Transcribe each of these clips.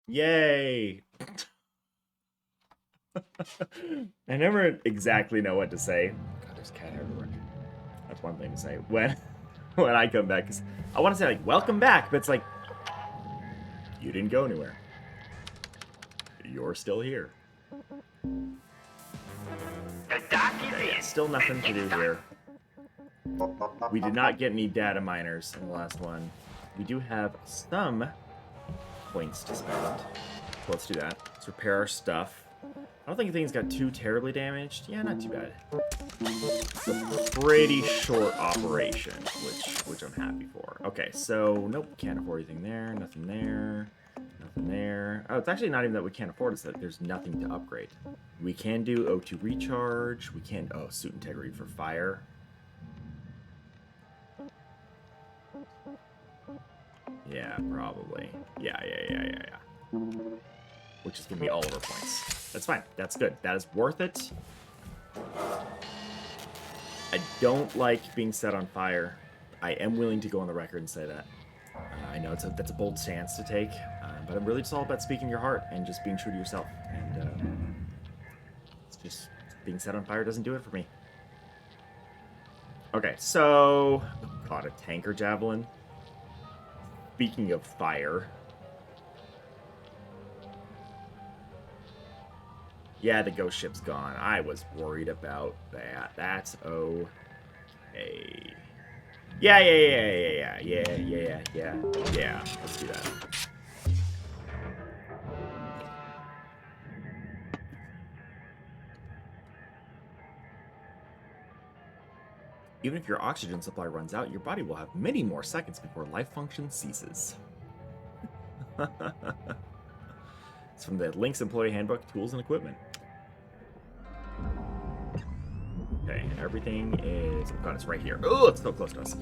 Yay! I never exactly know what to say. God, there's cat hair everywhere. That's one thing to say when when I come back. Cause I want to say like "Welcome back," but it's like you didn't go anywhere. You're still here. Okay, yeah, still nothing to do here. We did not get any data miners in the last one. We do have some points to spend. So let's do that. Let's repair our stuff. I don't think things got too terribly damaged. Yeah, not too bad. It's a pretty short operation, which I'm happy for. Okay, so nope, can't afford anything there. Nothing there. Nothing there. Oh, it's actually not even that we can't afford it. It's that there's nothing to upgrade. We can do O2 recharge. We can suit integrity for fire. Yeah, probably. Yeah. Which is gonna be all of our points. That's fine. That's good. That is worth it. I don't like being set on fire. I am willing to go on the record and say that. I know that's a bold stance to take, but I'm really just all about speaking your heart and just being true to yourself. And it's just being set on fire doesn't do it for me. Okay, so caught a tanker javelin. Speaking of fire, yeah, the ghost ship's gone. I was worried about that. That's okay. Yeah. Let's do that. Even if your oxygen supply runs out, your body will have many more seconds before life function ceases. It's from the Link's Employee Handbook, Tools and Equipment. Okay, everything is... Oh god, it's right here. Oh, it's so close to us.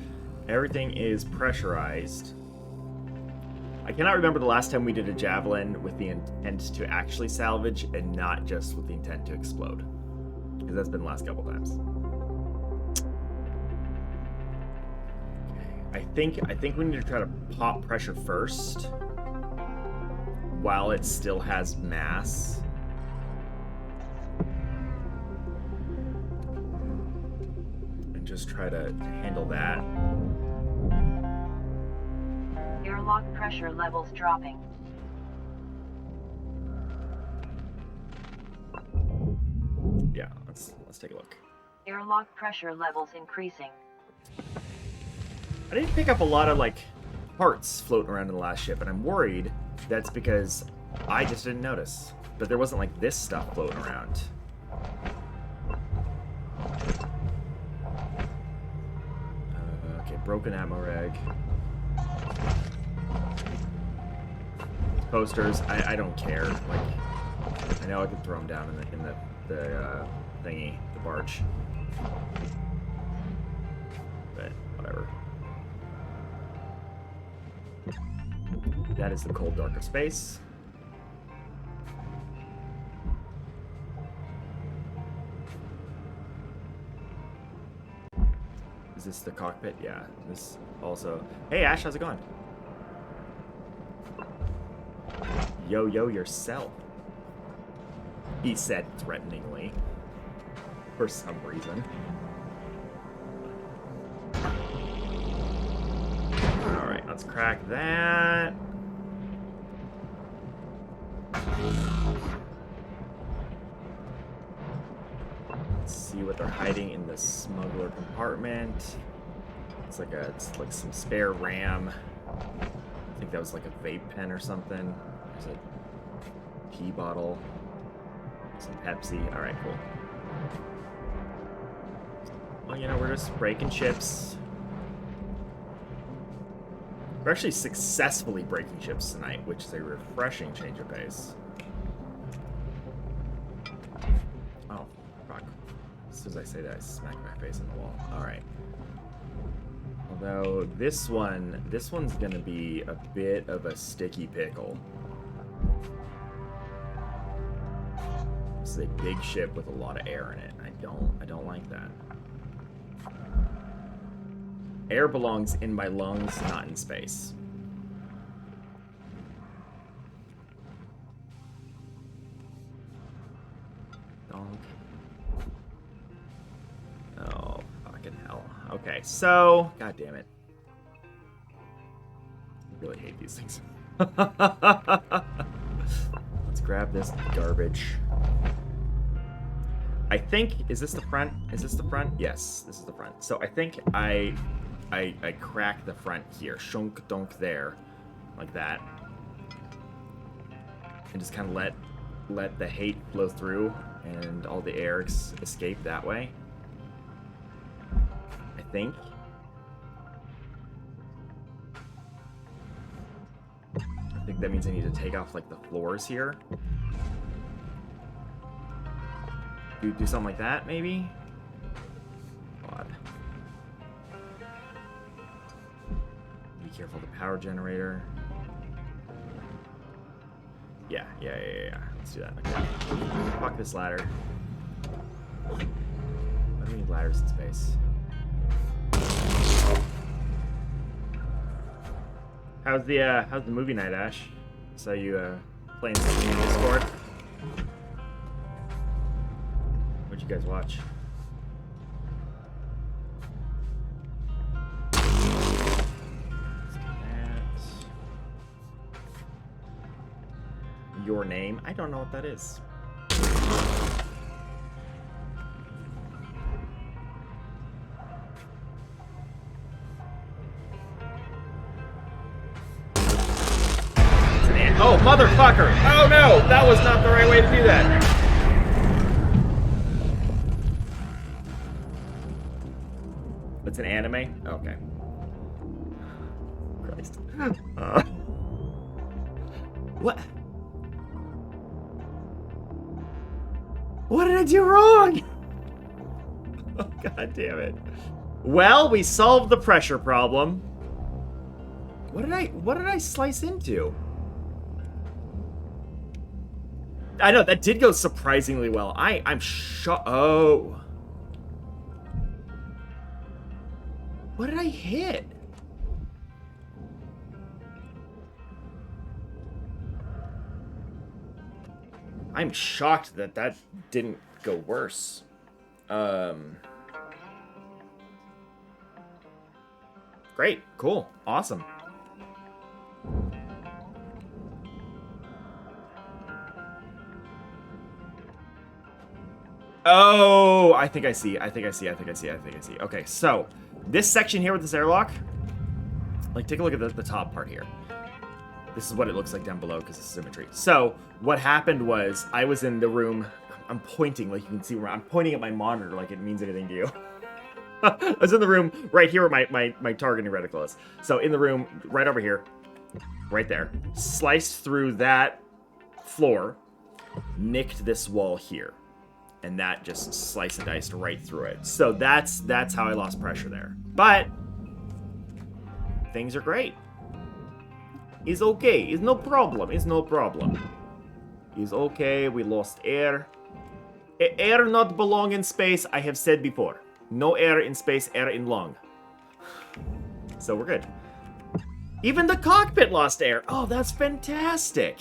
Everything is pressurized. I cannot remember the last time we did a javelin with the intent to actually salvage and not just with the intent to explode. Because that's been the last couple times. I think we need to try to pop pressure first while it still has mass. And just try to handle that. Airlock pressure levels dropping. Yeah, let's take a look. Airlock pressure levels increasing. I didn't pick up a lot of like parts floating around in the last ship, and I'm worried that's because I just didn't notice. But there wasn't like this stuff floating around. Okay, broken ammo reg. Posters, I don't care. Like, I know I can throw them down in the thingy, the barge. But whatever. That is the cold dark of space. Is this the cockpit? Yeah. This also... Hey, Ash, how's it going? Yo yourself. He said threateningly. For some reason. Alright, let's crack that. Let's see what they're hiding in the smuggler compartment. It's like some spare RAM. I think that was like a vape pen or something. There's a pee bottle. Some Pepsi. Alright, cool. Well, you know, we're just breaking ships. We're actually successfully breaking ships tonight, which is a refreshing change of pace. Oh, fuck. As soon as I say that, I smack my face in the wall. Alright. Although, this one's gonna be a bit of a sticky pickle. This is a big ship with a lot of air in it. I don't like that. Air belongs in my lungs, not in space. Donk. Oh, fucking hell. Okay, so... God damn it. I really hate these things. Let's grab this garbage. I think... Is this the front? Is this the front? Yes, this is the front. So I think I crack the front here. Shunk donk there. Like that. And just kind of let the hate flow through and all the air escape that way. I think. I think that means I need to take off like the floors here. Do something like that, maybe? God. Be careful of the power generator. Yeah. Let's do that. Okay. Fuck this ladder. I don't need ladders in space. How's the movie night, Ash? Saw you playing something in Discord. What'd you guys watch? Your Name? I don't know what that is. Oh, motherfucker! Oh no! That was not the right way to do that! It's an anime? Okay. Christ. What? What did I do wrong? Oh, God damn it. Well, we solved the pressure problem. What did I slice into? I know, that did go surprisingly well. I'm shocked. Oh. What did I hit? I'm shocked that that didn't go worse. Great, cool, awesome. Oh, I think I see. Okay, so this section here with this airlock, like, take a look at the top part here. This is what it looks like down below because of symmetry. So what happened was I was in the room. I'm pointing, like you can see where I'm pointing at my monitor like it means anything to you. I was in the room right here where my targeting reticle is. So in the room right over here, right there, sliced through that floor, nicked this wall here. And that just sliced and diced right through it. So that's how I lost pressure there. But things are great. It's okay. It's no problem. It's no problem. It's okay. We lost air. Air not belong in space, I have said before. No air in space, air in lung. So we're good. Even the cockpit lost air. Oh, that's fantastic.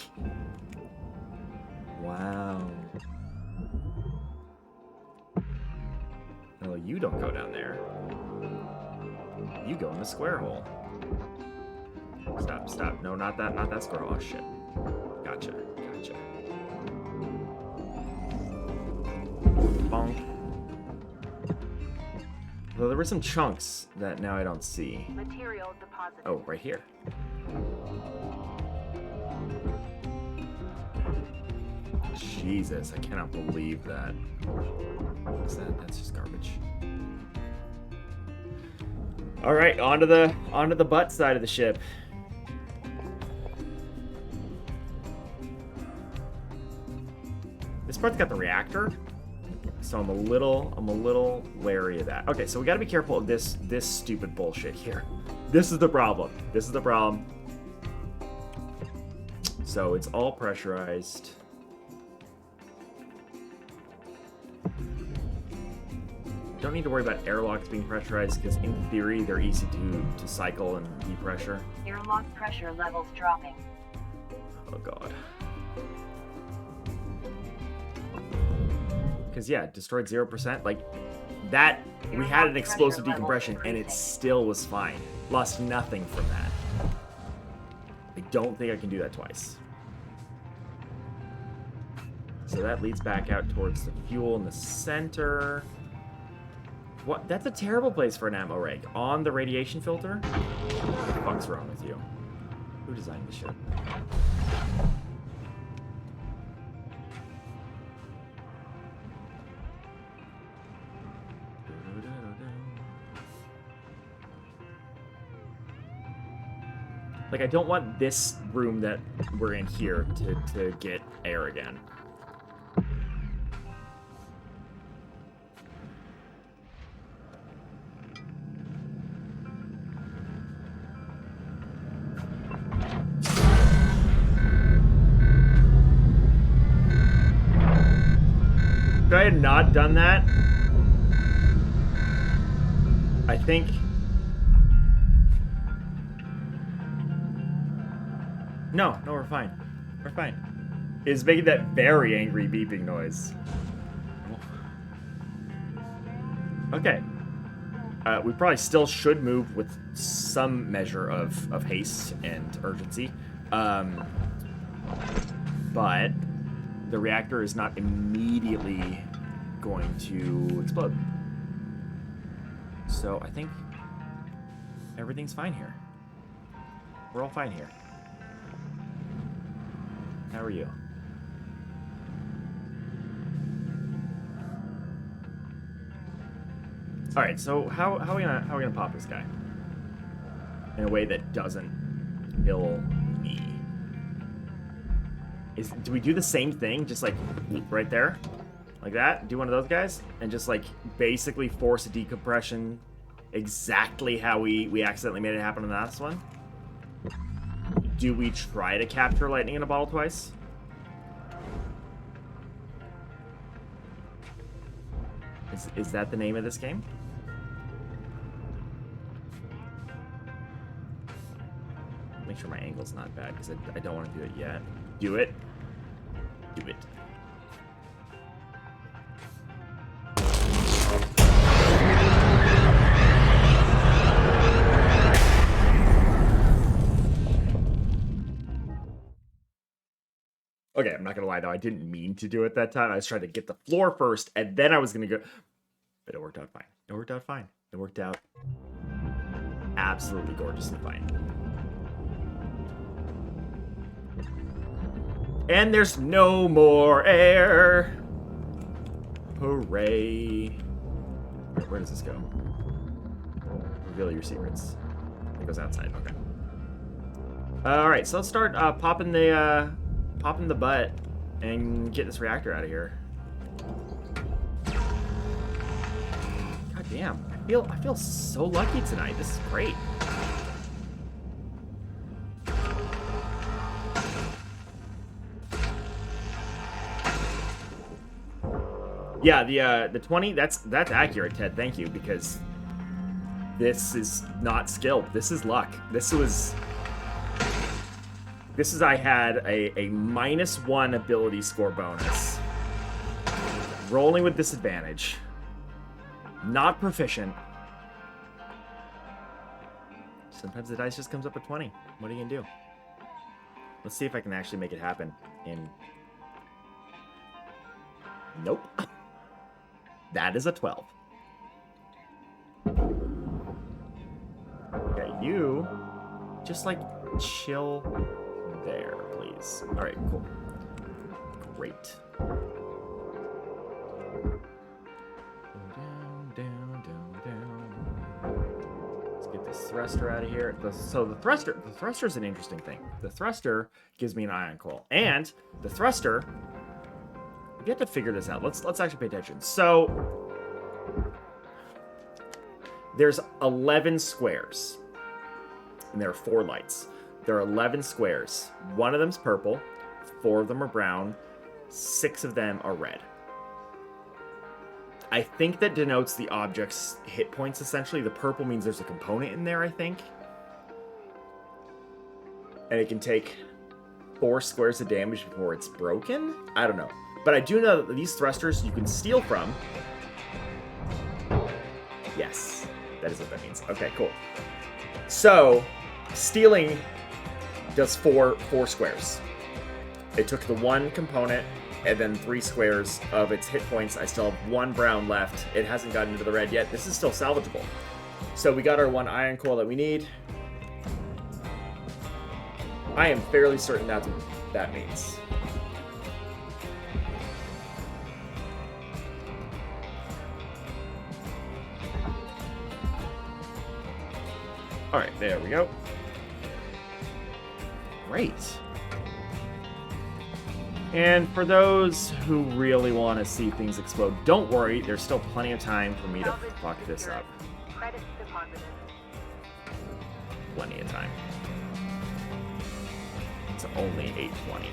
Wow. No, you don't go down there. You go in the square hole. Stop. No, not that square hole. Oh, shit. Gotcha. Bonk. Well, there were some chunks that now I don't see. Material deposited. Oh, right here. Jesus, I cannot believe that. What is that? That's just garbage. All right, onto the butt side of the ship. This part's got the reactor, so I'm a little wary of that. Okay, so we got to be careful of this stupid bullshit here. This is the problem. So it's all pressurized. Don't need to worry about airlocks being pressurized because in theory they're easy to cycle and depressure. Airlock pressure levels dropping. Oh god. Because, yeah, destroyed 0%. Like, that, we had an explosive decompression, and it still was fine. Lost nothing from that. I don't think I can do that twice. So that leads back out towards the fuel in the center. What? That's a terrible place for an ammo rig. On the radiation filter? What the fuck's wrong with you? Who designed this shit? Like, I don't want this room that we're in here to get air again. If I had not done that, I think... No, we're fine. We're fine. It's making that very angry beeping noise. Okay. We probably still should move with some measure of haste and urgency. But the reactor is not immediately going to explode. So I think everything's fine here. We're all fine here. How are you? All right, so how are we gonna pop this guy in a way that doesn't kill me? Do we do the same thing, just like right there, like that? Do one of those guys and just like basically force a decompression exactly how we accidentally made it happen in the last one? Do we try to capture lightning in a bottle twice? Is that the name of this game? Make sure my angle's not bad, because I don't want to do it yet. Do it. Do it. Okay, I'm not gonna lie though, I didn't mean to do it that time. I was trying to get the floor first, and then I was gonna go. But it worked out fine. It worked out fine. It worked out absolutely gorgeously fine. And there's no more air. Hooray. Where does this go? Reveal your secrets. It goes outside, okay. Alright, so let's start popping the butt and get this reactor out of here. God damn, I feel so lucky tonight. This is great. Yeah, the 20, that's accurate, Ted. Thank you, because this is not skilled. This is luck. This is I had a -1 ability score bonus. Rolling with disadvantage. Not proficient. Sometimes the dice just comes up with 20. What are you gonna do? Let's see if I can actually make it happen in... Nope. That is a 12. Okay, you just like chill there, please. All right, cool. Great. Let's get this thruster out of here. So the thruster is an interesting thing. The thruster gives me an ion coil, and the thruster. You have to figure this out. Let's actually pay attention. So there's 11 squares, and there are 4 lights. There are 11 squares. 1 of them's purple, 4 of them are brown, 6 of them are red. I think that denotes the object's hit points, essentially. The purple means there's a component in there, I think. And it can take 4 squares of damage before it's broken? I don't know. But I do know that these thrusters you can steal from. Yes, that is what that means. Okay, cool. So, stealing does four squares. It took the one component and then 3 squares of its hit points. I still have 1 brown left. It hasn't gotten into the red yet. This is still salvageable. So we got our 1 iron coil that we need. I am fairly certain that's what that means. Alright, there we go. Great. And for those who really want to see things explode, don't worry, there's still plenty of time for me to fuck this up. Credits deposited. Plenty of time. It's only 8:20.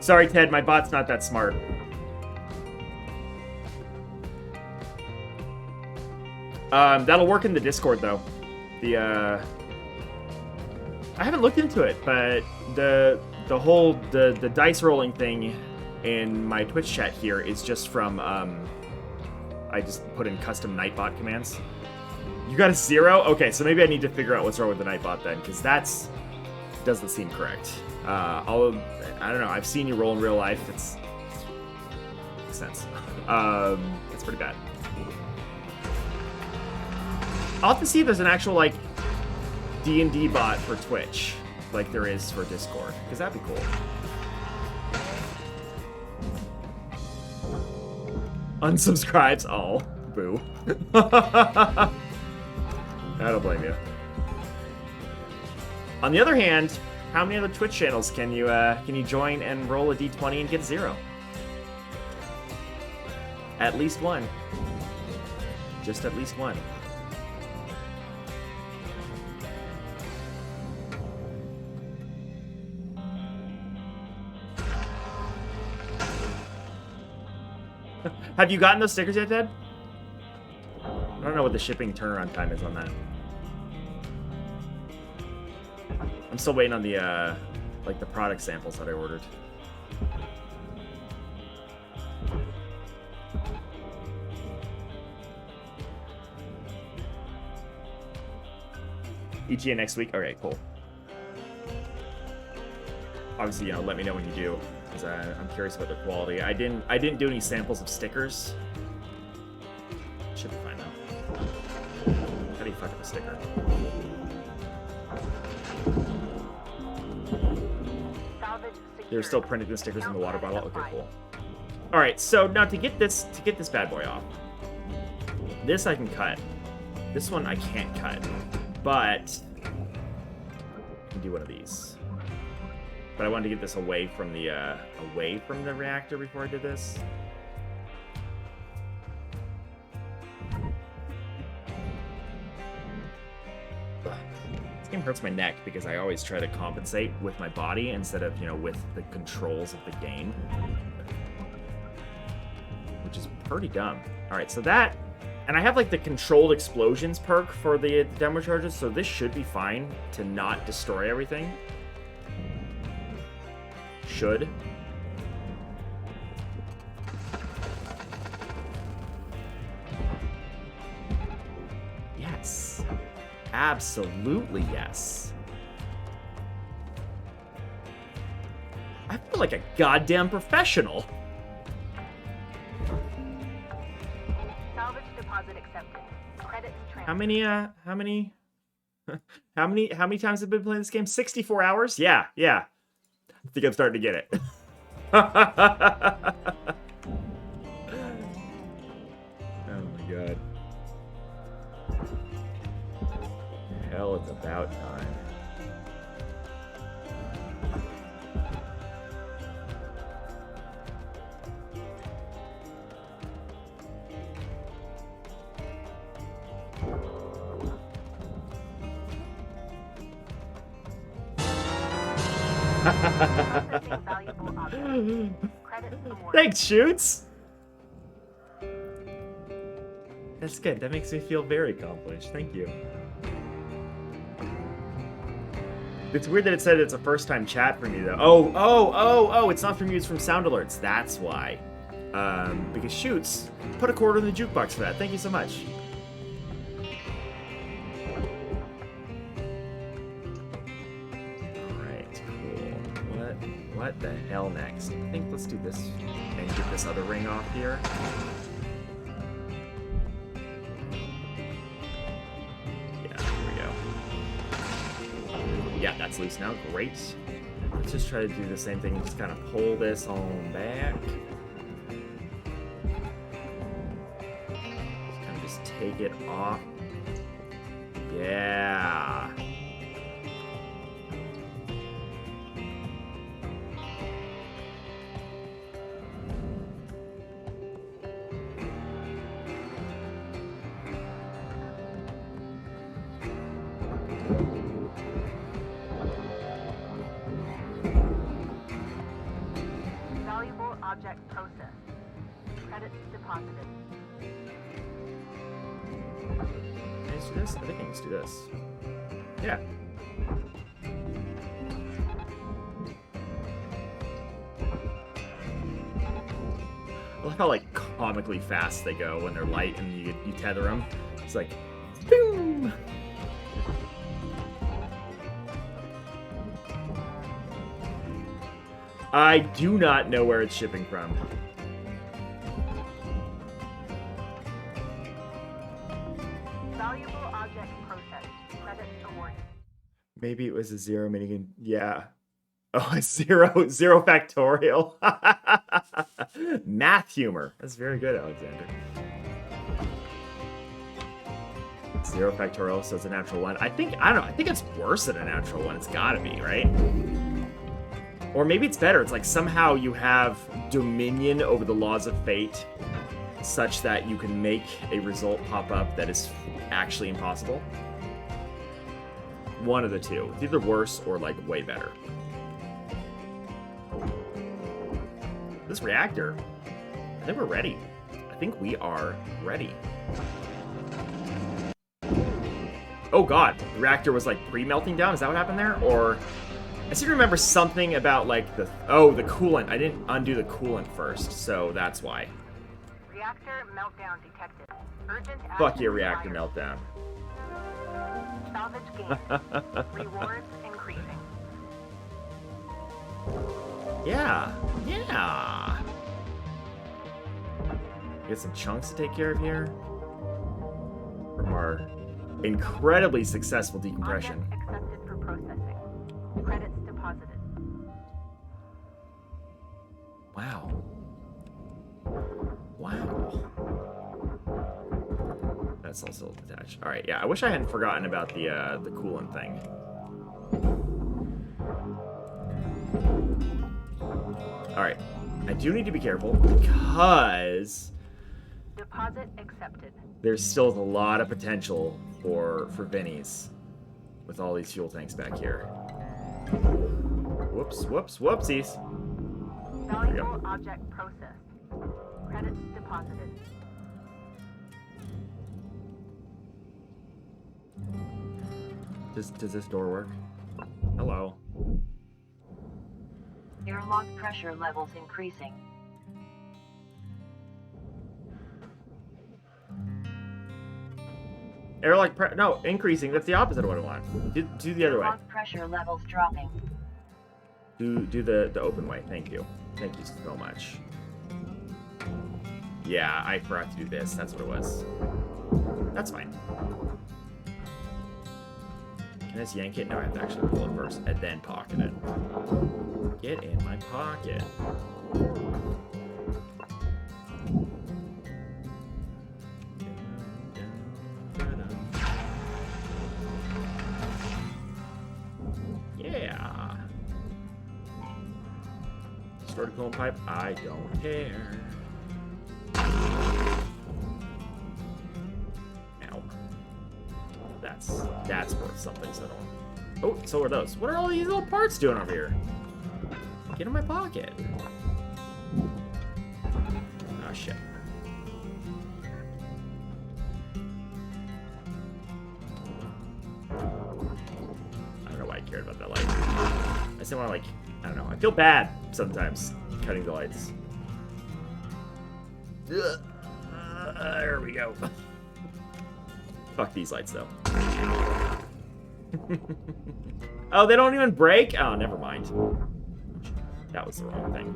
Sorry, Ted, my bot's not that smart. That'll work in the Discord, though. I haven't looked into it, but the whole dice rolling thing in my Twitch chat here is just from I just put in custom Nightbot commands. You got a 0? Okay, so maybe I need to figure out what's wrong with the Nightbot then, because that's doesn't seem correct. Although I don't know, I've seen you roll in real life. It's makes sense. It's pretty bad. I'll have to see if there's an actual like D&D bot for Twitch, like there is for Discord, because that'd be cool. Unsubscribes? Oh, boo. I don't blame you. On the other hand, how many other Twitch channels can you join and roll a d20 and get 0? At least one. Just at least one. Have you gotten those stickers yet, Ted? I don't know what the shipping turnaround time is on that. I'm still waiting on the like the product samples that I ordered. ETA next week? Okay, cool. Obviously, let me know when you do, because I'm curious about the quality. I didn't do any samples of stickers. Should be fine though. How do you fuck up a sticker? They're still printing the stickers in the water bottle. Okay, cool. All right, so now to get this bad boy off, this I can cut. This one I can't cut, but I can do one of these. But I wanted to get this away from the reactor before I did this. This game hurts my neck because I always try to compensate with my body instead of, with the controls of the game. Which is pretty dumb. Alright, so that... And I have, like, the controlled explosions perk for the demo charges, so this should be fine to not destroy everything. Should. Yes. Absolutely yes. I feel like a goddamn professional. Salvage deposit accepted. Credits transferred. How many times have I been playing this game? 64 hours? Yeah. I think I'm starting to get it. Oh my god. Hell, it's about time. Thanks, Shoots! That's good. That makes me feel very accomplished. Thank you. It's weird that it said it's a first-time chat from you, though. Oh, it's not from you, it's from sound alerts. That's why. Because shoots, put a quarter in the jukebox for that. Thank you so much. Alright, cool. What the hell next? I think let's do this and get this other ring off here. Yeah, that's loose now. Great. Let's just try to do the same thing and just kind of pull this on back. Just take it off. Yeah. Object processed. Credits deposited. Can I just do this? I think I can just do this. Yeah. I like how like comically fast they go when they're light and you tether them. It's like, boom. I do not know where it's shipping from. Valuable object processed. Credits awarded. Maybe it was a zero minigun. Yeah. Oh, a zero factorial. Math humor. That's very good, Alexander. Zero factorial, so it's a natural one. I don't know. I think it's worse than a natural one. It's gotta be, right? Or maybe it's better. It's like somehow you have dominion over the laws of fate such that you can make a result pop up that is actually impossible. One of the two. It's either worse or like way better. This reactor, I think we're ready. I think we are ready. Oh god, the reactor was like pre-melting down? Is that what happened there? Or... I seem to remember something about, like, the coolant. I didn't undo the coolant first, so that's why. Reactor meltdown detected. Urgent Fuck your reactor meltdown. Salvage gain. Rewards increasing. Yeah. Get some chunks to take care of here. From our incredibly successful decompression. Object accepted for processing. Credits deposited. Wow. That's also detached. All right, yeah. I wish I hadn't forgotten about the coolant thing. All right, I do need to be careful because deposit accepted. There's still a lot of potential for Vinny's with all these fuel tanks back here. Whoopsies. Valuable object processed. Credits deposited. Does this door work? Hello. Airlock pressure levels increasing. No, increasing. That's the opposite of what I want. Do the other way. Airlock pressure levels dropping. Do the open way. Thank you. Thank you so much. Yeah, I forgot to do this. That's what it was. That's fine. Can I just yank it? No, I have to actually pull it first and then pocket it. Get in my pocket. Yeah. Start a coolant pipe. I don't care. Ow. That's worth something, so don't. Oh, so are those. What are all these little parts doing over here? Get in my pocket. Oh shit. I don't know why I care cared about that light. I just didn't want to, like, I don't know. I feel bad sometimes cutting the lights. There we go. Fuck these lights, though. Oh, they don't even break? Oh, never mind. That was the wrong thing.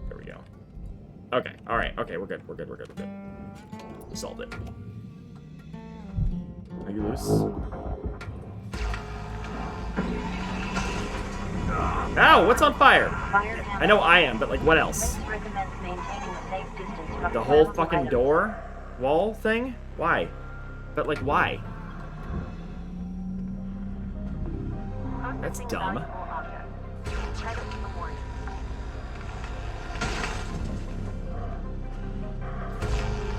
There we go. Okay, alright. Okay, we're good. We're good. We're good. We're good. We solved it. Are you loose? Ow! What's on fire? I know I am, but, like, what else? The whole fucking door? Wall thing? Why? But, like, why? That's dumb. I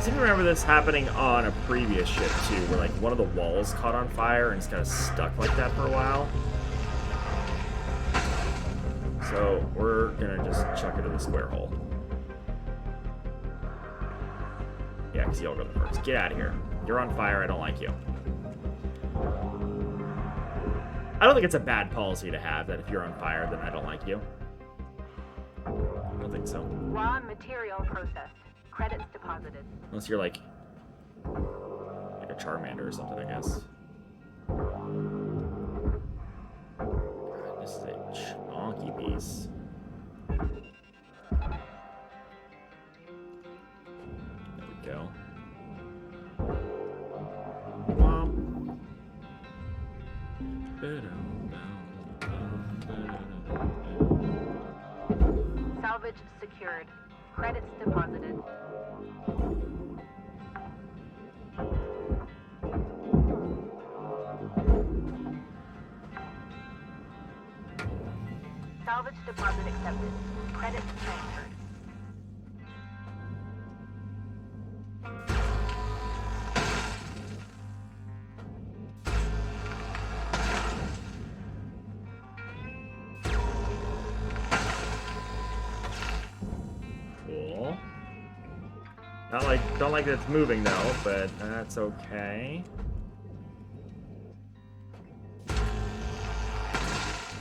seem to remember this happening on a previous ship, too, where, like, one of the walls caught on fire and it's kind of stuck like that for a while. So, we're gonna just chuck it in the square hole. Yeah, because you'll go first. Get out of here. You're on fire, I don't like you. I don't think it's a bad policy to have, that if you're on fire, then I don't like you. I don't think so. Raw material processed. Credits deposited. Unless you're like a Charmander or something, I guess. God, this is a chonky piece. There we go. Salvage secured. Credits deposited. Salvage deposit accepted. Credits transferred. Cool. Don't like that it's moving though, but that's okay.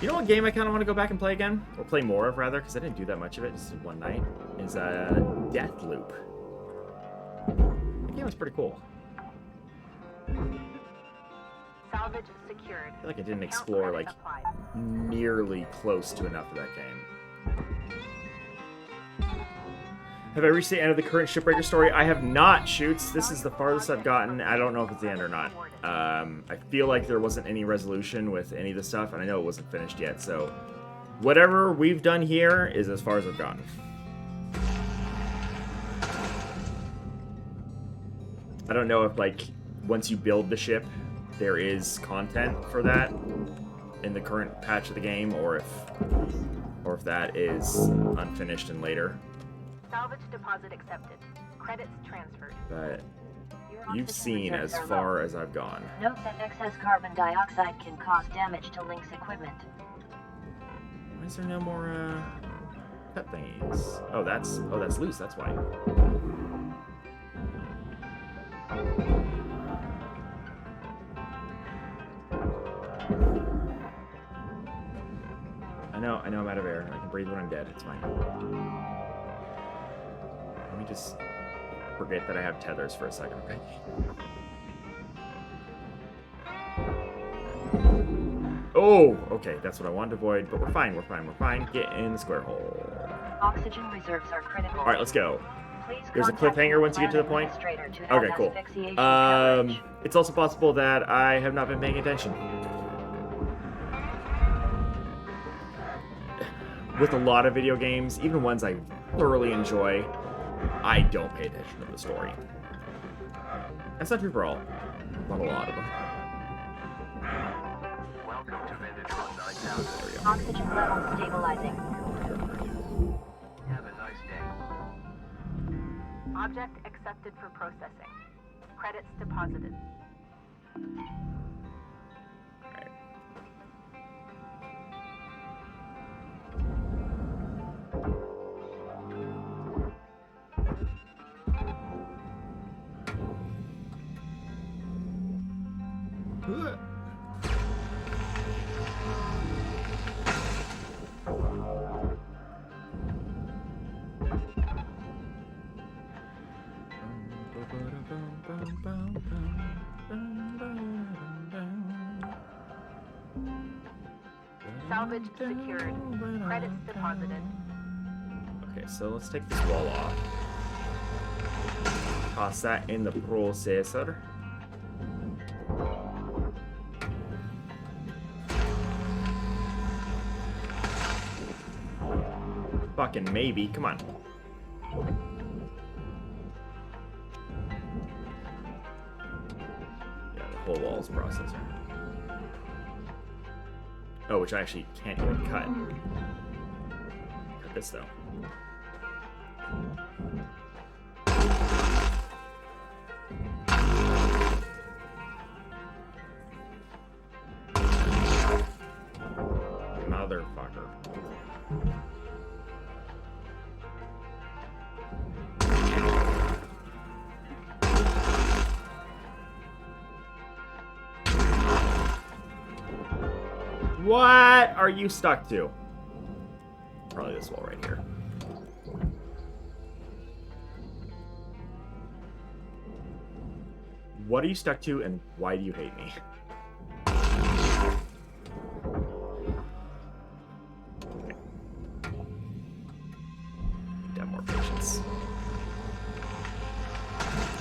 You know what game I kind of want to go back and play again? Or play more of, rather, because I didn't do that much of it just in one night. Is Deathloop. That game was pretty cool. Salvage secured. I feel like I didn't explore, like, nearly close to enough of that game. Have I reached the end of the current Shipbreaker story? I have not, Shoots. This is the farthest I've gotten. I don't know if it's the end or not. I feel like there wasn't any resolution with any of the stuff, and I know it wasn't finished yet, so whatever we've done here is as far as I've gotten. I don't know if, like, once you build the ship, there is content for that in the current patch of the game, or if that is unfinished and later. Salvage deposit accepted. Credits transferred. But you've seen as far as I've gone. Note that excess carbon dioxide can cause damage to Link's equipment. Why is there no more pet thingies? Oh, that's loose. That's why. I know. I'm out of air. I can breathe when I'm dead. It's fine. Let me just forget that I have tethers for a second, okay? Oh, okay, that's what I wanted to avoid, but we're fine. Get in the square hole. Oxygen reserves are critical. All right, let's go. Please There's a contact cliffhanger the once you get to the point. administrator to have Okay, cool. asphyxiation coverage. It's also possible that I have not been paying attention. With a lot of video games, even ones I thoroughly enjoy, I don't pay attention to the story. That's not true for all, but a lot of them. Welcome to Venditron 9000. There we go. Oxygen levels stabilizing. Have a nice day. Object accepted for processing. Credits deposited. Alright. Salvage secured. Credits deposited. Okay, so let's take this wall off. Toss that in the processor. Fucking maybe, come on. Yeah, the whole wall's processor. Oh, which I actually can't even cut. Cut this though. Motherfucker. What are you stuck to? Probably this wall right here. What are you stuck to, and why do you hate me? Okay. Have more patience.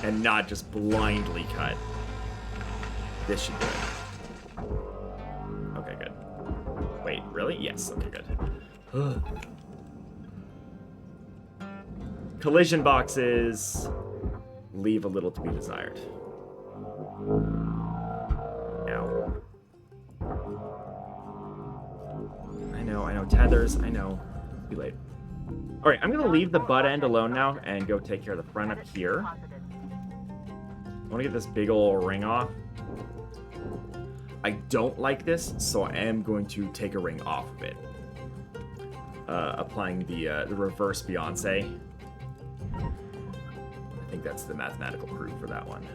And not just blindly cut. This should do it. Okay, good. Wait, really? Yes, okay, good. Collision boxes leave a little to be desired. Ow. I know, tethers, I know. Too late. Alright, I'm gonna leave the butt end alone now and go take care of the front up here. I wanna get this big ol' ring off. I don't like this, so I am going to take a ring off of it. Applying the reverse Beyonce. I think that's the mathematical proof for that one.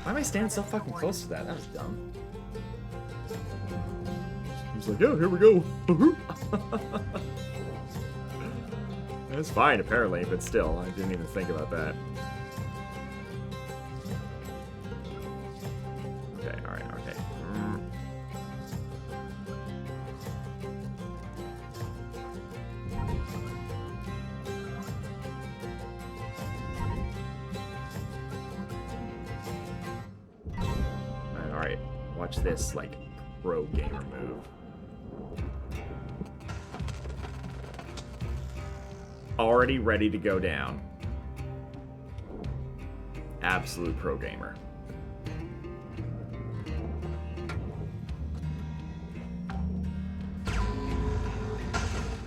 Why am I standing so fucking close to that? That was dumb. He's like, oh, here we go. That's fine, apparently, but still, I didn't even think about that. Okay, alright, okay. Alright, watch this, like, pro gamer move. Already ready to go down. Absolute pro gamer.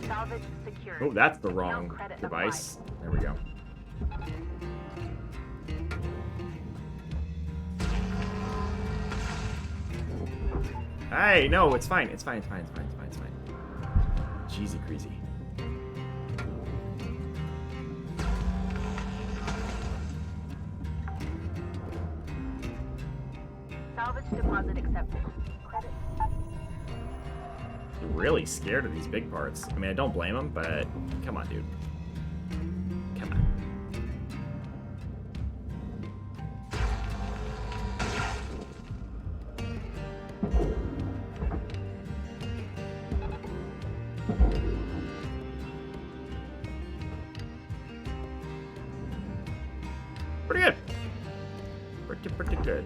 Salvage secured. Oh, that's the wrong device. There we go. Hey, no, it's fine. It's fine. It's fine. It's fine. It's fine. It's fine. Cheesy greasy. Salvage deposit accepted. Credit. Really scared of these big parts. I mean, I don't blame him, but come on, dude. Come on. Pretty good. Pretty good.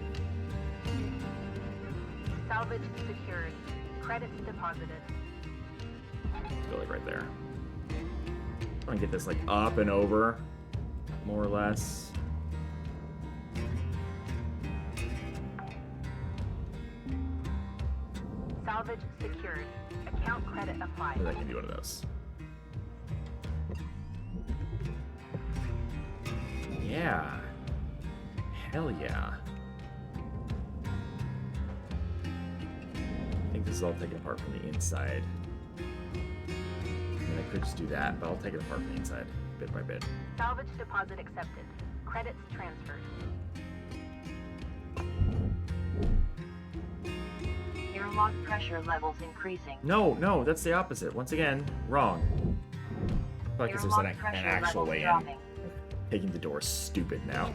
Salvage secured. Credits deposited. Go like right there. I want to get this like up and over, more or less. Salvage secured. Account credit applied. Maybe I can do one of those. Yeah. Hell yeah. I think this is all taken apart from the inside. I mean, I could just do that, but I'll take it apart from the inside, bit by bit. Salvage deposit accepted. Credits transferred. Airlock pressure levels increasing. No, no, that's the opposite. Once again, wrong. I feel like there's an Airlock pressure actual levels way in. dropping. Taking the door is stupid now.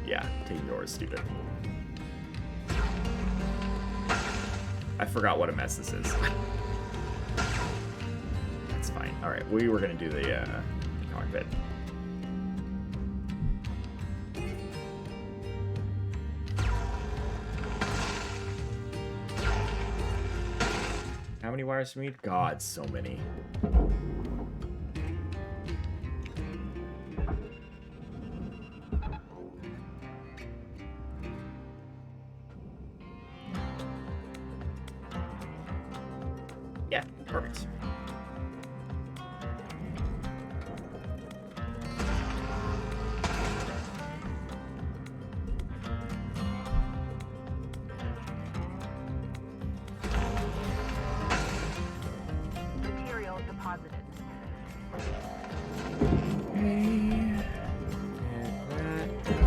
Yeah, taking the door is stupid. I forgot what a mess this is. That's fine. Alright, we were going to do the cockpit. How many wires do we need? God, so many. Yeah, perfect. Material deposited.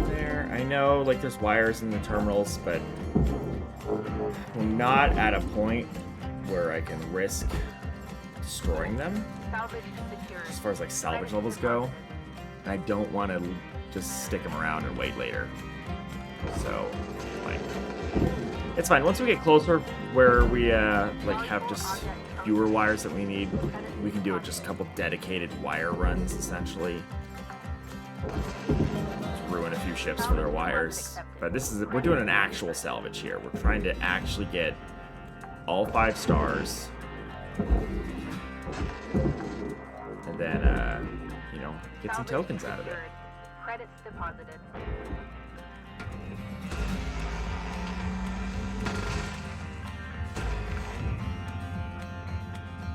There. I know, like, there's wires in the terminals, but we're not at a point where I can risk destroying them Salvage secured. as far as like salvage levels go. And I don't want to just stick them around and wait later. So, like, it's fine. Once we get closer where we like have just fewer wires that we need, we can do it just a couple dedicated wire runs essentially. Just ruin a few ships for their wires. But this is, we're doing an actual salvage here. We're trying to actually get all 5 stars. And then, you know, get some tokens out of it. Credits deposited.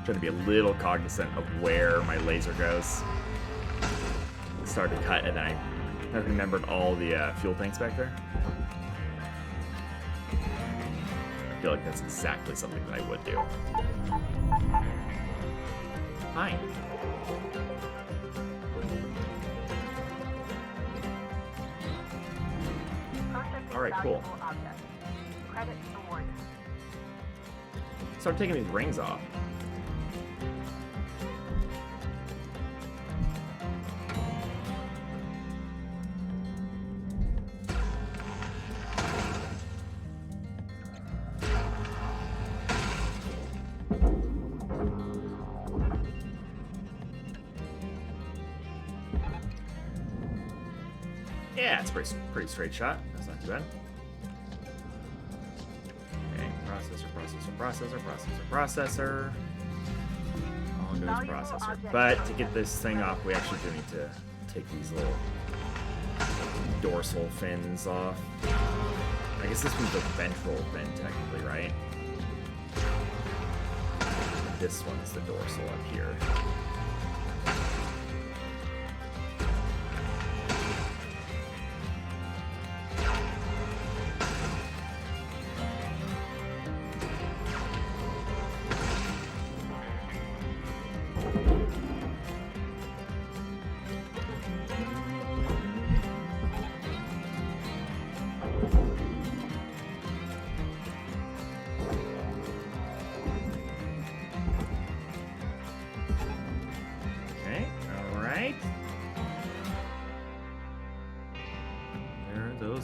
Trying to be a little cognizant of where my laser goes. It started to cut, and then I remembered all the fuel tanks back there. I feel like that's exactly something that I would do. Fine. Processing All right, cool. valuable objects. Credits awarded. Start taking these rings off. Yeah, it's a pretty straight shot. That's not too bad. Okay, processor. On goes processor. But to get this thing off, we actually do need to take these little dorsal fins off. I guess this one's the ventral fin, technically, right? This one's the dorsal up here.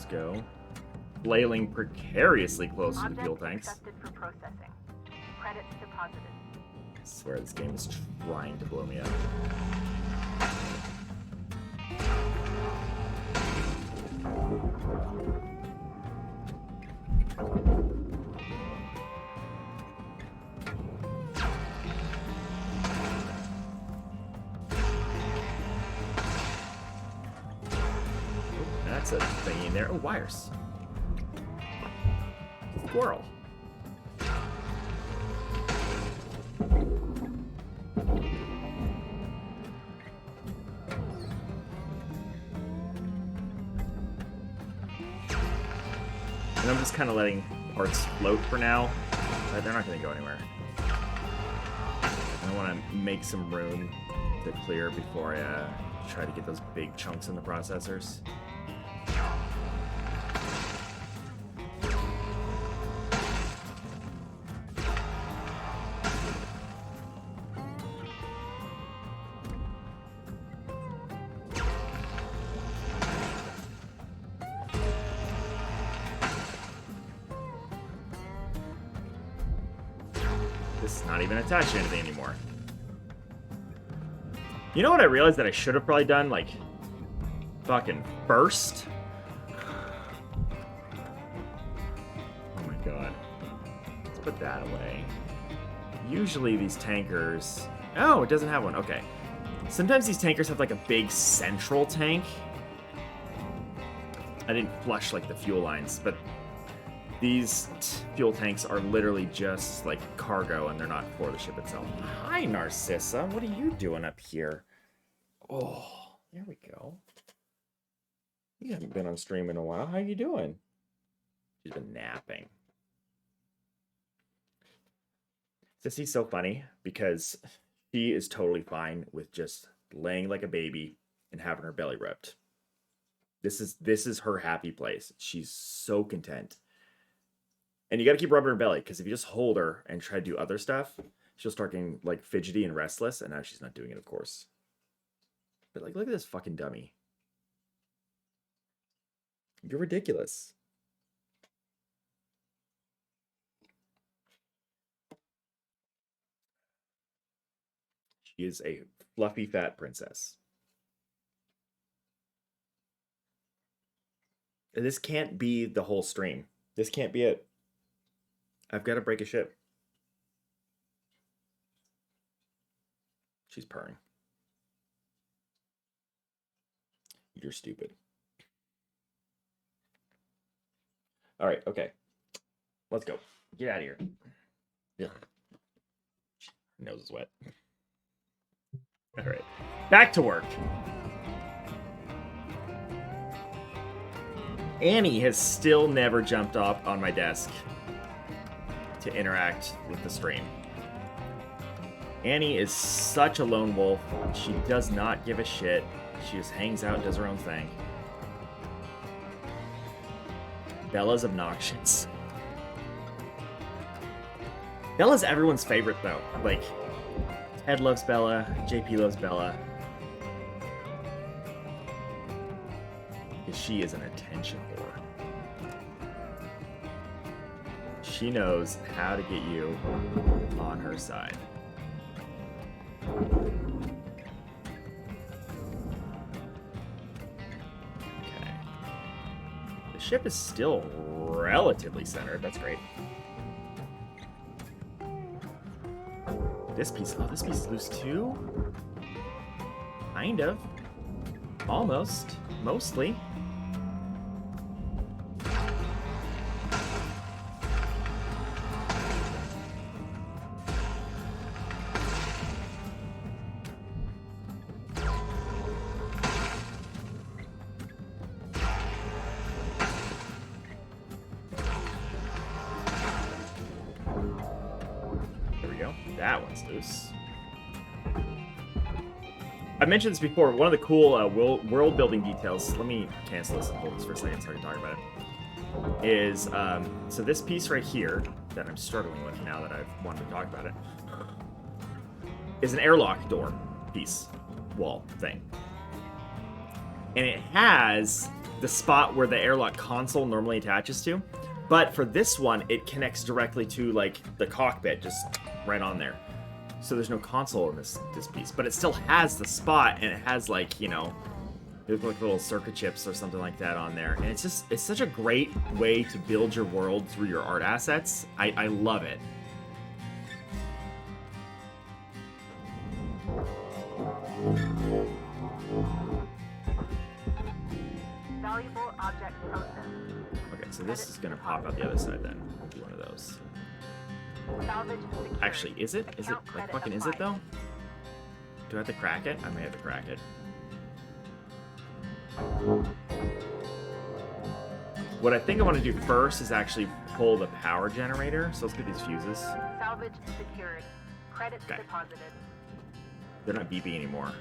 Go. Flailing precariously close to the fuel tanks. Accepted for processing. Credits deposited. I swear this game is trying to blow me up. That's a thingy in there. Oh, wires. Squirrel. And I'm just kind of letting parts float for now. They're not going to go anywhere. I want to make some room to clear before I try to get those big chunks in the processors. is not even attached to anything anymore. You know what I realized that I should have probably done, like, fucking first? Oh my god. Let's put that away. Usually these tankers... Oh, it doesn't have one. Okay. Sometimes these tankers have, like, a big central tank. I didn't flush, like, the fuel lines, but these fuel tanks are literally just, like, cargo, and they're not for the ship itself. Hi, Narcissa. What are you doing up here? Oh, there we go. You haven't been on stream in a while. How you doing? She's been napping. Sissy's so funny because she is totally fine with just laying like a baby and having her belly rubbed. This is her happy place. She's so content. And you got to keep rubbing her belly, because if you just hold her and try to do other stuff, she'll start getting like fidgety and restless, and now she's not doing it, of course. But like, look at this fucking dummy. You're ridiculous. She is a fluffy fat princess. And this can't be the whole stream. This can't be it. I've got to break a ship. She's purring. You're stupid. All right, okay. Let's go. Get out of here. Yeah. Nose is wet. All right. Back to work. Annie has still never jumped up on my desk to interact with the stream. Annie is such a lone wolf. She does not give a shit. She just hangs out and does her own thing. Bella's obnoxious. Bella's everyone's favorite, though. Like, Ted loves Bella. JP loves Bella. Because she is an attention whore. She knows how to get you on her side. Okay. The ship is still relatively centered. That's great. This piece, oh, this piece is loose too? Kind of. Almost. Mostly. That one's loose. I mentioned this before. One of the cool world building details. Let me cancel this and hold this for a second so I can talk about it. Is so this piece right here that I'm struggling with now that I've wanted to talk about it is an airlock door piece, wall thing, and it has the spot where the airlock console normally attaches to, but for this one it connects directly to like the cockpit, just right on there. So there's no console in this piece, but it still has the spot, and it has like, you know, there's like little circuit chips or something like that on there. And it's such a great way to build your world through your art assets. I love it. Valuable object processed. Okay, so this is gonna pop out the other side then. We'll do one of those. Salvage secured. Actually, is it? Is it like fucking is it though? Do I have to crack it? I may have to crack it. What I think I want to do first is actually pull the power generator. So let's get these fuses. Salvage secured. Credits Okay. deposited. They're not beeping anymore.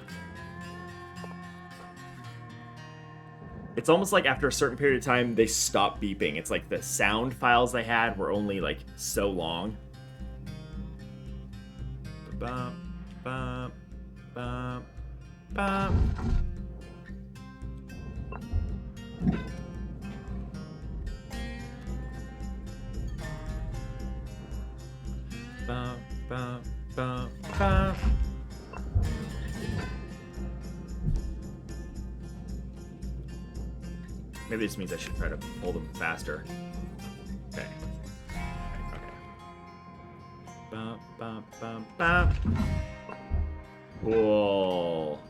It's almost like after a certain period of time, they stop beeping. It's like the sound files they had were only like so long. Bum, bum, bum, bum. Bum, bum, Maybe this means I should try to pull them faster. Okay. Okay. Bum, bum, bum, bum. Cool.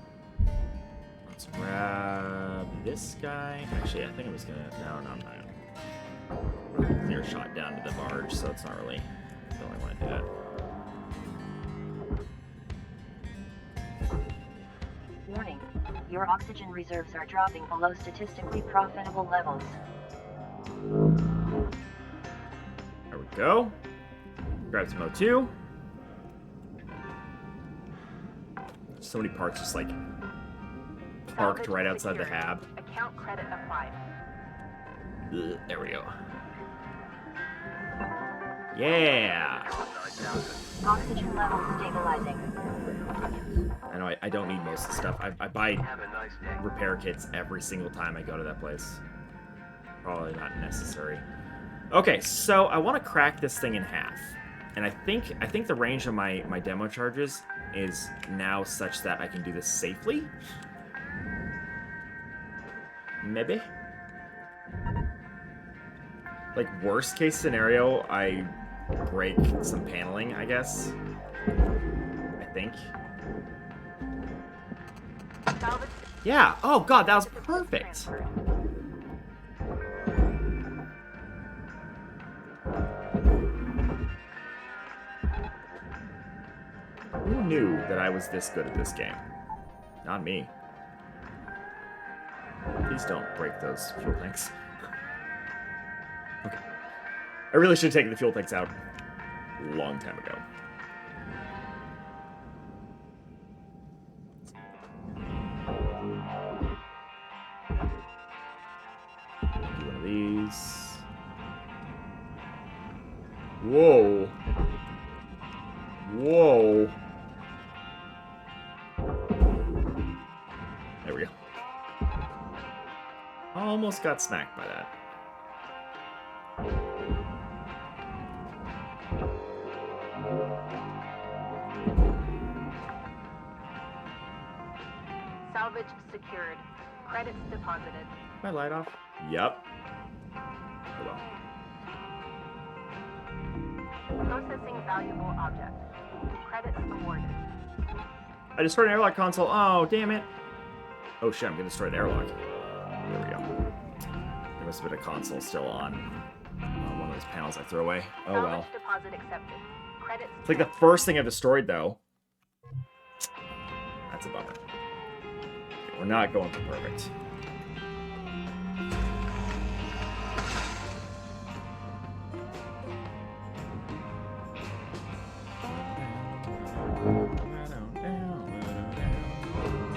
Let's grab this guy. Actually, I think I'm just gonna... No, I'm not gonna... Clear shot down to the barge, so it's not really... I don't really want to do that. Warning. Your oxygen reserves are dropping below statistically profitable levels. There we go. Grab some O2. So many parts just like parked right outside the hab. Account credit applied. Ugh, there we go. Yeah. 9,000. Oxygen levels stabilizing. I know I don't need most of the stuff. I buy Have a nice day. repair kits every single time I go to that place. Probably not necessary. Okay, so I want to crack this thing in half. And I think the range of my demo charges is now such that I can do this safely. Maybe. Like, worst case scenario, I break some paneling, I guess. I think. Salvage Yeah. Oh, God, that was perfect. transferred. Who knew that I was this good at this game? Not me. Please don't break those fuel tanks. Okay. I really should have taken the fuel tanks out a long time ago. Do one of these. Whoa. Whoa. There we go. Almost got smacked by that. Salvage secured. Credits deposited. My light off? Yup. Oh well. Processing valuable object. Credits awarded. I destroyed an airlock console. Oh, damn it. Oh shit, I'm gonna destroy the airlock. There we go. There must have been a console still on one of those panels I threw away. Oh well. Salvage deposit accepted. Credits. It's like the first thing I've destroyed, though. That's a bummer. Okay, we're not going for perfect.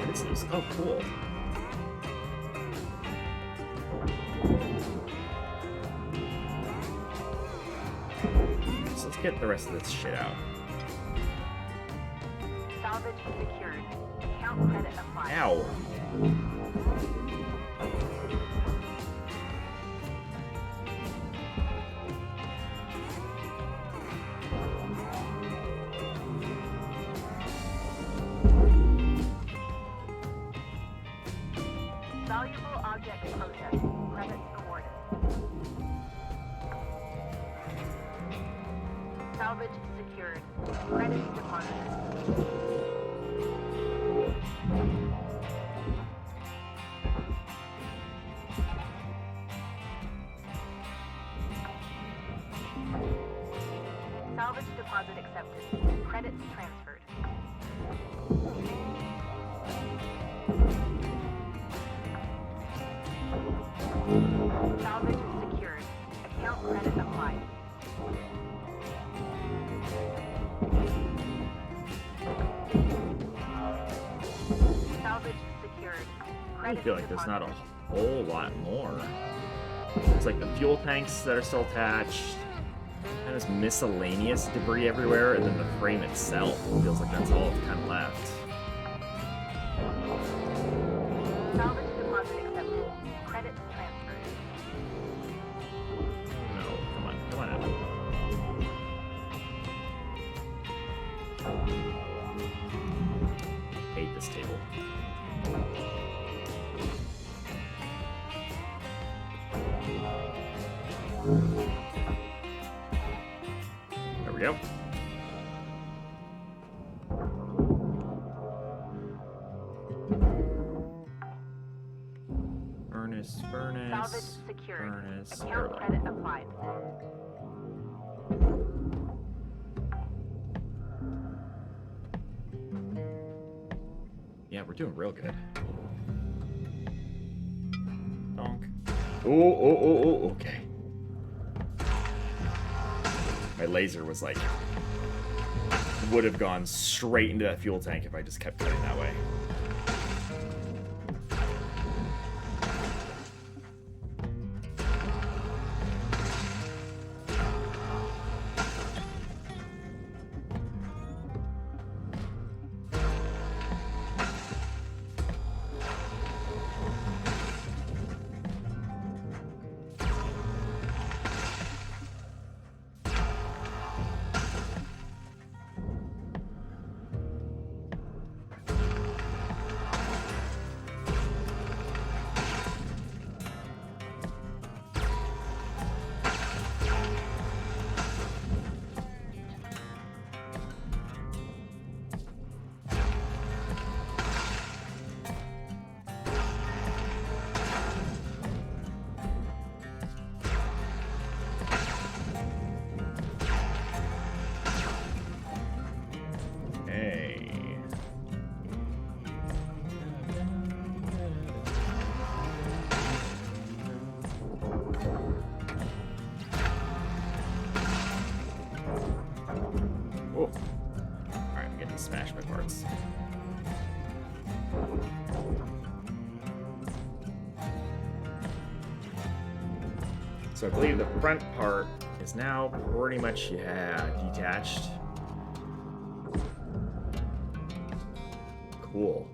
This is oh cool. So let's get the rest of this shit out. Salvage secured. Account credit applied. Ow. Valuable object processed. Credits awarded. Salvage secured. Credits deposited. Salvage deposit accepted. Credits transferred. Salvage secured. Account credit applied. Salvage secured. I Credit feel like there's not a deposited. whole lot more. It's like the fuel tanks that are still attached. And there's miscellaneous debris everywhere, and then the frame itself feels like that's all kind of left. Salvage deposit accepted. Credits transferred. No, come on out. Hate this table. There we go. Furnace, Salvage secured. furnace, Account airlock. credit applied. Yeah, we're doing real good. Donk. Oh, okay. My laser was like, would have gone straight into that fuel tank if I just kept going that way. Smash my parts. So I believe the front part is now pretty much, detached. Cool.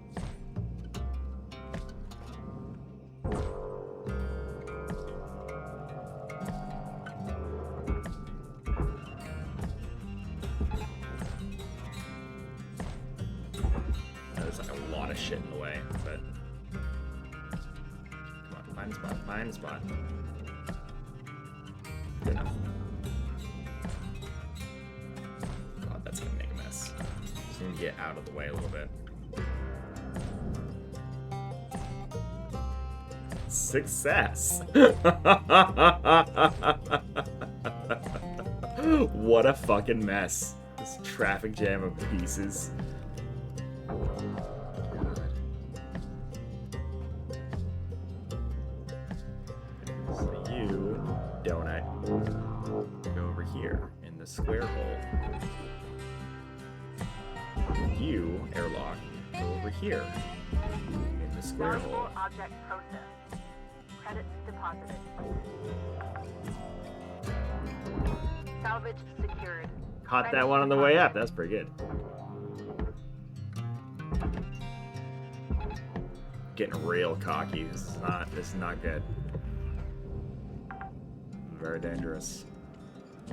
There's like a lot of shit in the way, but come on, find a spot, find a spot. Good enough. God, that's gonna make a mess. Just need to get out of the way a little bit. Success! What a fucking mess. This traffic jam of pieces. So you, donut, go over here in the square hole. You, airlock, go over here in the square hole. Valuable object processed. Credits deposited. Salvage secured. Caught that one on the way up. That's pretty good. Getting real cocky. This is not good. Very dangerous.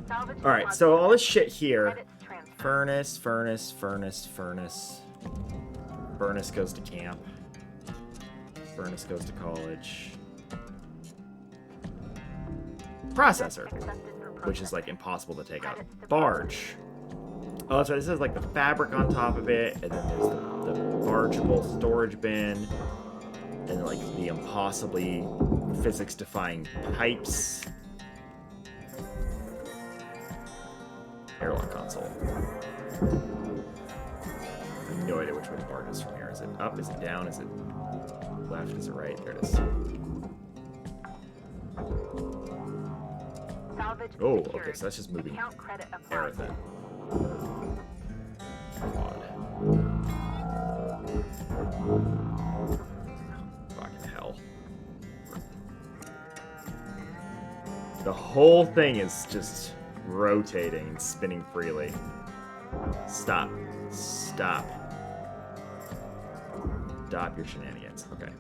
Salvage All right, deposited. so all this shit here. Credits transferred. Furnace, furnace, furnace, furnace. Furnace goes to camp. Furnace goes to college. Processor, Accepted for which is like processing. impossible to take out. Credits deposited. Barge. Oh, that's right. This is like the fabric on top of it, and then there's the bargeable storage bin, and like the impossibly physics-defying pipes. Airlock console. I have no idea which way the barge is from here. Is it up? Is it down? Is it left? Is it right? There it is. Salvage Oh, secured. okay, so that's just moving Account credit applied. everything. God. Fucking hell. The whole thing is just rotating and spinning freely. Stop. Stop. Stop your shenanigans. Okay.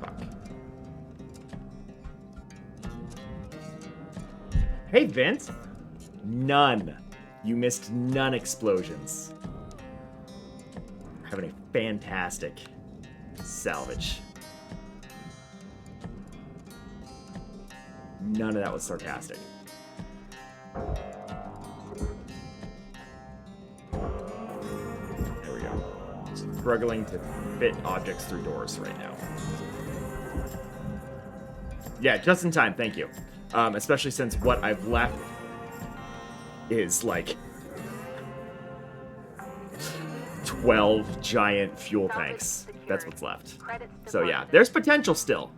Fuck. Hey, Vince. None. You missed none explosions. Having a fantastic salvage. None of that was sarcastic. There we go. Struggling to fit objects through doors right now. Yeah, just in time, thank you. Especially since what I've left is like 12 giant fuel tanks. That's what's left. So yeah, there's potential still.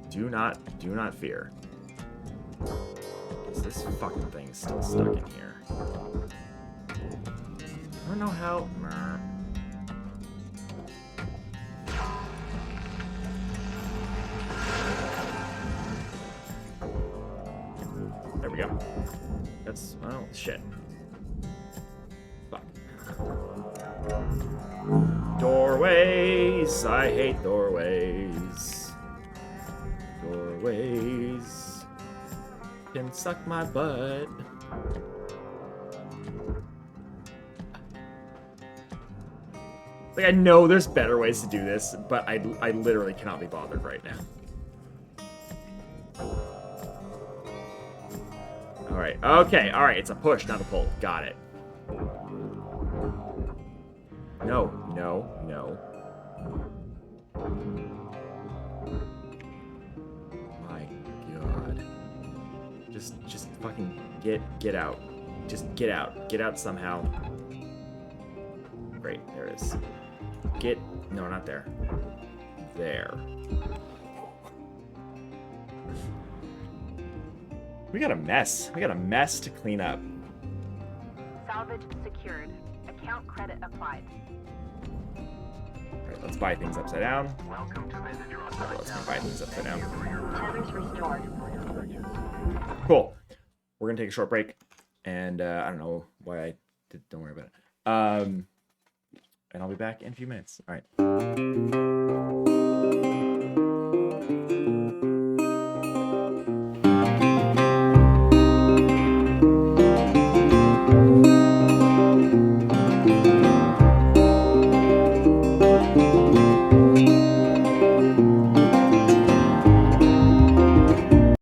Do not fear. Is this fucking thing still stuck in here? I don't know how. There we go. That's, oh, shit. Fuck. Doorways! I hate doorways. Doorways can suck my butt. Like, I know there's better ways to do this, but I literally cannot be bothered right now. Alright, okay, alright, it's a push, not a pull. Got it. No. My god. Just fucking get out. Just get out. Get out somehow. Great, there it is. No, not there. There. We got a mess. We got a mess to clean up. Salvage secured. Account credit applied. Alright, let's buy things upside down. Welcome to Manager Let's buy things upside down. Tethers restored. Cool. We're gonna take a short break. And I don't know why I did, don't worry about it. And I'll be back in a few minutes. Alright.